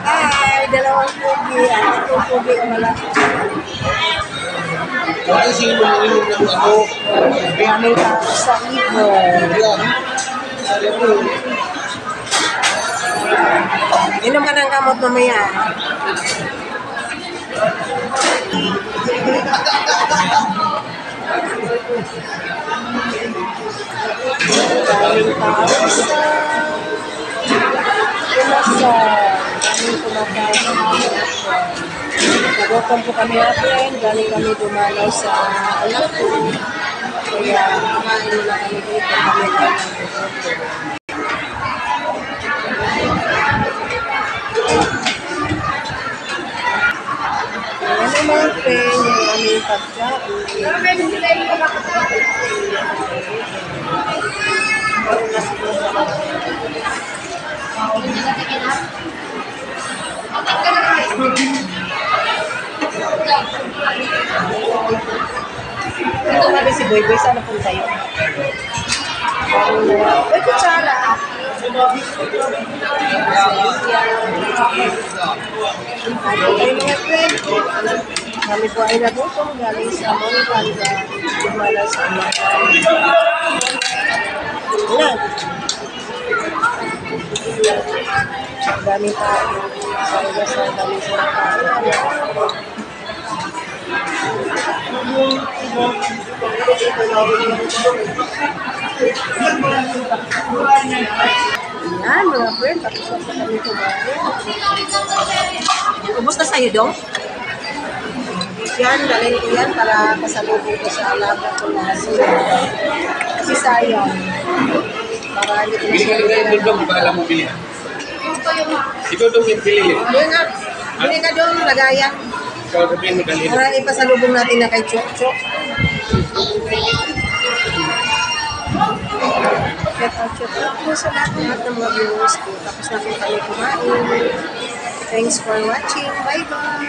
Ay, dalawang pugi. Ito pugi ka wala. Kaya sino uminom ng ano? Maraming tao sa ibon. Inom ka ng gamot mamaya. Maraming tao sa Kumasan. Maraming kumakain sa Kumasan. Nagutom po kami natin. Galing kami dumalaw sa anak ko. Kaya kumain nila kami dito. Kami lang nagutom. Ayan ang mga friend, yung aming pagkain. Ito nga si Boy Boy, saan napunta yun? Uy, kutsara! Ano kayo mga friend? Kami po ay nagutom galing sa Montana. Dumala sa Makan. Ilan? Daming tayo. Sa iba sa daming sila tayo. Yan, mga friend. Tapos na kami kumain. Kumusta sa'yo, Dong? Yan, dalhin ko yan para pasalubong ko sa alaga ko na sila. Kasi sayang. Para hindi ko Bili ka rin doon, di ba alam mo bili? Ito doon yung pili. Yun nga, bili ka doon, lagayan. Ikaw sabihin mo dali. Para ipasalubong natin na kay Chok Chok. Shout out po sa lahat ng mga viewers ko. Tapos na po kami kumain. Thanks for watching. Bye-bye.